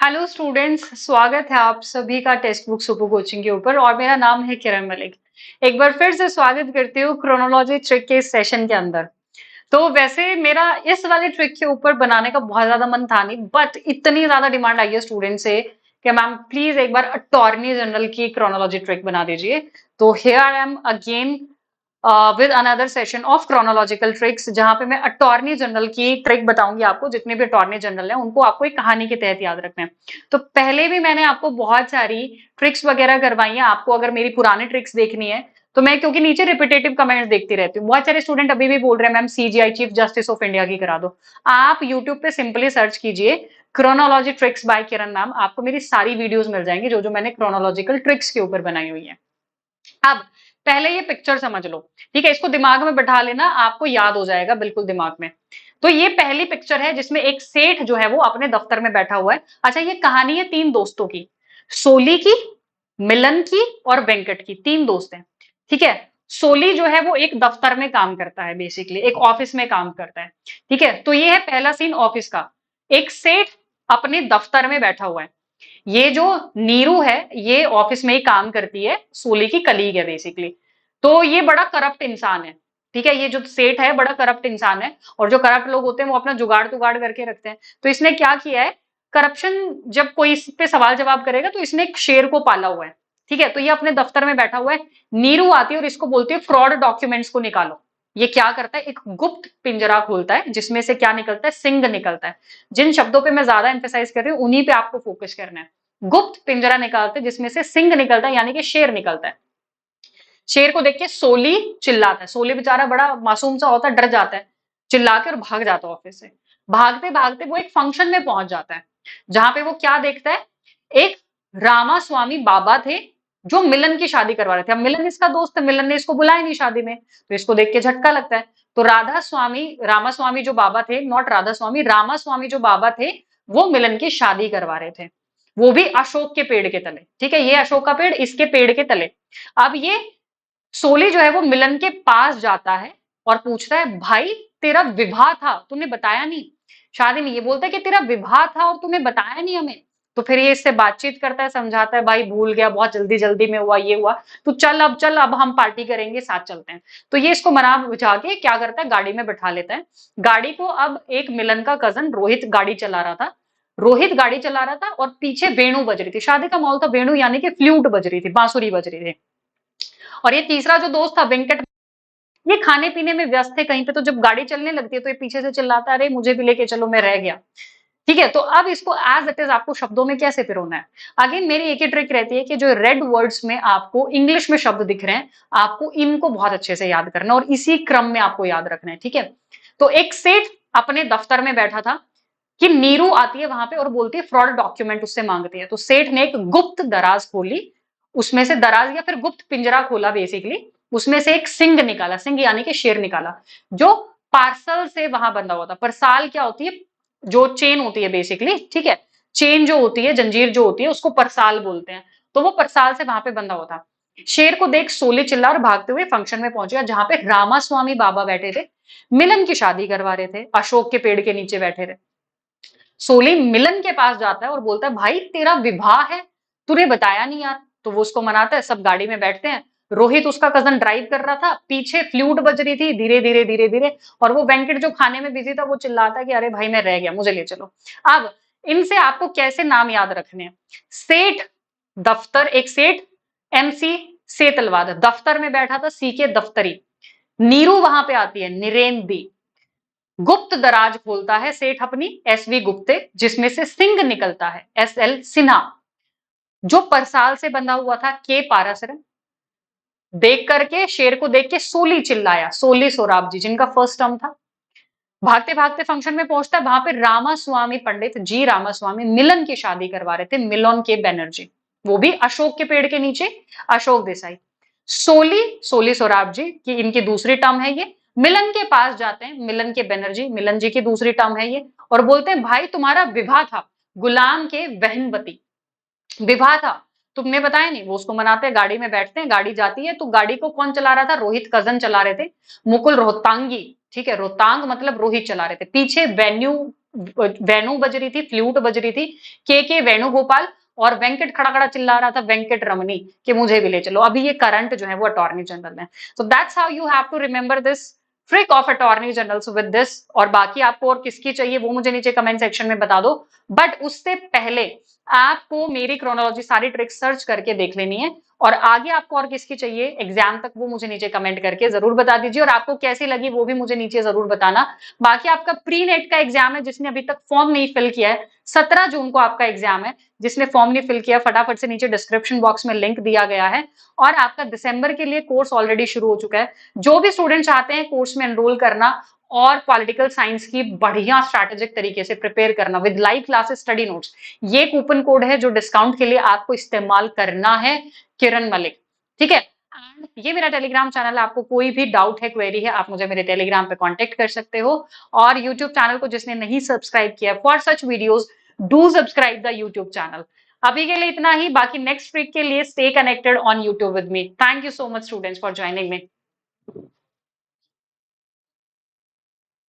Hello students, स्वागत है आप सभी का टेक्स्ट बुक सुपर कोचिंग के ऊपर। और मेरा नाम है किरण मलिक। एक बार फिर से स्वागत करती हूँ क्रोनोलॉजी ट्रिक के इस सेशन के अंदर। तो वैसे मेरा इस वाले ट्रिक के ऊपर बनाने का बहुत ज्यादा मन था नहीं, बट इतनी ज्यादा डिमांड आई है स्टूडेंट से कि मैम प्लीज एक बार अटॉर्नी जनरल की क्रोनोलॉजी ट्रिक बना दीजिए। तो here I am again with another session of chronological tricks, जहां पे मैं अटॉर्नी जनरल की ट्रिक बताऊंगी आपको। जितने भी अटॉर्नी जनरल हैं उनको आपको एक कहानी के तहत याद रखना है। तो पहले भी मैंने आपको बहुत सारी ट्रिक्स वगैरह करवाई हैं। आपको अगर मेरी पुरानी ट्रिक्स देखनी है तो मैं, क्योंकि नीचे रिपीटेटिव कमेंट्स देखती रहती हूँ, बहुत सारे स्टूडेंट अभी भी बोल रहे हैं ma'am CGI chief justice of India की करा दो। आप यूट्यूब पे सिंपली सर्च कीजिए क्रोनोलॉजी ट्रिक्स बाय किरण मैम, आपको मेरी सारी वीडियोस मिल जाएंगी जो जो मैंने क्रोनोलॉजिकल ट्रिक्स के ऊपर बनाई हुई है। अब पहले ये पिक्चर समझ लो, ठीक है? इसको दिमाग में बैठा लेना, आपको याद हो जाएगा बिल्कुल दिमाग में। तो ये पहली पिक्चर है जिसमें एक सेठ जो है वो अपने दफ्तर में बैठा हुआ है। अच्छा, ये कहानी है तीन दोस्तों की, सोली की, मिलन की और वेंकट की। तीन दोस्त हैं, ठीक है? सोली जो है वो एक दफ्तर में काम करता है, बेसिकली एक ऑफिस में काम करता है, ठीक है? तो ये है पहला सीन ऑफिस का। एक सेठ अपने दफ्तर में बैठा हुआ है। ये जो नीरू है ये ऑफिस में ही काम करती है, सोली की कलीग है बेसिकली। तो ये बड़ा करप्ट इंसान है, ठीक है? ये जो सेठ है बड़ा करप्ट इंसान है। और जो करप्ट लोग होते हैं वो अपना जुगाड़ तुगाड़ करके रखते हैं। तो इसने क्या किया है, करप्शन जब कोई इस पे सवाल जवाब करेगा तो इसने एक शेर को पाला हुआ है, ठीक है? तो ये अपने दफ्तर में बैठा हुआ है। नीरू आती है और इसको बोलती है फ्रॉड डॉक्यूमेंट्स को निकालो। ये क्या करता है, एक गुप्त पिंजरा खोलता है जिसमें से क्या निकलता है, सिंह निकलता है। जिन शब्दों पे मैं ज्यादा एम्फेसाइज कर रही हूँ उन्हीं पे आपको फोकस करना है। गुप्त पिंजरा निकालते हैं जिसमें से सिंह निकलता है, यानी कि शेर निकलता है। शेर को देख के सोली चिल्लाता है। सोली बेचारा बड़ा मासूम सा होता है, डर जाता है, चिल्ला के और भाग जाता है ऑफिस से। भागते भागते वो एक फंक्शन में पहुंच जाता है, जहां पे वो क्या देखता है, एक रामा स्वामी बाबा थे जो मिलन की शादी करवा रहे थे। अब मिलन इसका दोस्त है, मिलन ने इसको बुलाया नहीं शादी में, तो इसको देख के झटका लगता है। तो राधा स्वामी, रामा स्वामी जो बाबा थे, नॉट राधा स्वामी, रामा स्वामी जो बाबा थे, वो मिलन की शादी करवा रहे थे, वो भी अशोक के पेड़ के तले, ठीक है? ये अशोक का पेड़, इसके पेड़ के तले। अब ये सोली जो है वो मिलन के पास जाता है और पूछता है, भाई तेरा विवाह था, तूने बताया नहीं शादी में। ये बोलता है कि तेरा विवाह था और तूने बताया नहीं हमें। तो फिर ये इससे बातचीत करता है, समझाता है, भाई भूल गया, बहुत जल्दी जल्दी में हुआ, ये हुआ, तू चल अब, चल अब हम पार्टी करेंगे, साथ चलते हैं। तो ये इसको मना बुझा के क्या करता है, गाड़ी में बैठा लेता है। गाड़ी को अब एक मिलन का कजन रोहित गाड़ी चला रहा था। रोहित गाड़ी चला रहा था और पीछे वेणु बज रही थी, शादी का माहौल था, वेणु यानी कि फ्लूट बज रही थी, बांसुरी बज रही थी। और ये तीसरा जो दोस्त था वेंकट, ये खाने पीने में व्यस्त थे कहीं पे। तो जब गाड़ी चलने लगती है तो ये पीछे से चिल्लाता है, अरे मुझे भी लेके चलो, मैं रह गया। ठीक है? तो अब इसको एज इट इज आपको शब्दों में कैसे पिरोना है। अगेन मेरी एक ही ट्रिक रहती है कि जो रेड वर्ड्स में आपको इंग्लिश में शब्द दिख रहे हैं, आपको इनको बहुत अच्छे से याद करना और इसी क्रम में आपको याद रखना है, ठीक है? तो एक सेठ अपने दफ्तर में बैठा था कि नीरू आती है वहां पे और बोलती है फ्रॉड डॉक्यूमेंट उससे मांगती है। तो सेठ ने एक गुप्त दराज खोली, उसमें से दराज या फिर गुप्त पिंजरा खोला बेसिकली, उसमें से एक सिंह निकाला, सिंह यानी कि शेर निकाला, जो पार्सल से वहां बंधा हुआ था। परसाल क्या होती है, जो चेन होती है बेसिकली, ठीक है? चेन जो होती है, जंजीर जो होती है, उसको परसाल बोलते हैं। तो वो परसाल से वहां पे बंधा हुआ था। शेर को देख सोली चिल्ला और भागते हुए फंक्शन में पहुंच गया जहां पे रामा स्वामी बाबा बैठे थे, मिलन की शादी करवा रहे थे, अशोक के पेड़ के नीचे बैठे थे। सोली मिलन के पास जाता है और बोलता है, भाई तेरा विवाह है, तूने बताया नहीं यार। तो वो उसको मनाता है, सब गाड़ी में बैठते हैं। रोहित उसका कजन ड्राइव कर रहा था, पीछे फ्लूट बज रही थी धीरे धीरे धीरे धीरे। और वो वेंकट जो खाने में बिजी था वो चिल्लाता है कि अरे भाई मैं रह गया, मुझे ले चलो। अब इनसे आपको कैसे नाम याद रखने हैं। सेठ दफ्तर, एक सेठ, एमसी सेतलवाद दफ्तर में बैठा था, सी के दफ्तरी। नीरू वहां पे आती है, निरेन दी। गुप्त दराज खोलता है सेठ अपनी, एसवी गुप्ते, जिसमें से सिंह निकलता है, एसएल सिन्हा। जो परसाल से बंधा हुआ था, के पारासरन। देख करके, शेर को देख के सोली चिल्लाया, सोली सोराब जी जिनका फर्स्ट टर्म था। भागते भागते फंक्शन में पहुंचता है, वहां पे रामास्वामी पंडित जी रामास्वामी मिलन की शादी करवा रहे थे, मिलन के बैनर्जी, वो भी अशोक के पेड़ के नीचे, अशोक देसाई। सोली, सोली सोराब जी की इनकी दूसरी टर्म है ये। मिलन के पास जाते हैं, मिलन के बैनर्जी, मिलन जी की दूसरी टर्म है ये, और बोलते हैं, भाई तुम्हारा विवाह था गुलाम के बहनवती, विवाह था, तुमने बताया नहीं। वो उसको मनाते हैं, गाड़ी में बैठते हैं, गाड़ी जाती है। तो गाड़ी को कौन चला रहा था, रोहित कजन चला रहे थे, मुकुल रोहतांगी, ठीक है? रोहतांग मतलब रोहित चला रहे थे। पीछे वेन्यू वेणु बज रही थी, फ्लूट बज रही थी, के वेणुगोपाल, और वेंकट खड़ा खड़ा चिल्ला रहा था वेंकट रमनी कि मुझे भी ले चलो। अभी ये करंट जो है वो अटॉर्नी जनरल है। So that's how you have to remember this trick of attorney generals with this. और बाकी आपको और किसकी चाहिए वो मुझे नीचे कमेंट सेक्शन में बता दो। बट उससे पहले आपको मेरी क्रोनोलॉजी सारी ट्रिक्स सर्च करके देख लेनी है, और आगे आपको और किसकी चाहिए एग्जाम तक वो मुझे नीचे कमेंट करके जरूर बता दीजिए, और आपको कैसी लगी वो भी मुझे नीचे जरूर बताना। बाकी आपका प्री नेट का एग्जाम है, जिसने अभी तक फॉर्म नहीं फिल किया है, 17 जून को आपका एग्जाम है। जिसने फॉर्म नहीं फिल किया फटाफट से नीचे डिस्क्रिप्शन बॉक्स में लिंक दिया गया है। और आपका दिसंबर के लिए कोर्स ऑलरेडी शुरू हो चुका है। जो भी स्टूडेंट चाहते हैं कोर्स में एनरोल करना और पॉलिटिकल साइंस की बढ़िया स्ट्रैटेजिक तरीके से प्रिपेयर करना with live classes study notes, ये कूपन कोड है जो डिस्काउंट के लिए आपको इस्तेमाल करना है, किरण मलिक। ठीक है। एंड ये मेरा टेलीग्राम चैनल है, आपको कोई भी डाउट है, क्वेरी है, आप मुझे मेरे टेलीग्राम पे कांटेक्ट कर सकते हो। और यूट्यूब चैनल को जिसने नहीं सब्सक्राइब किया, for such videos do subscribe the YouTube channel. अभी के लिए इतना ही, बाकी नेक्स्ट वीक के लिए stay connected on YouTube with me. Thank you so much students for joining me.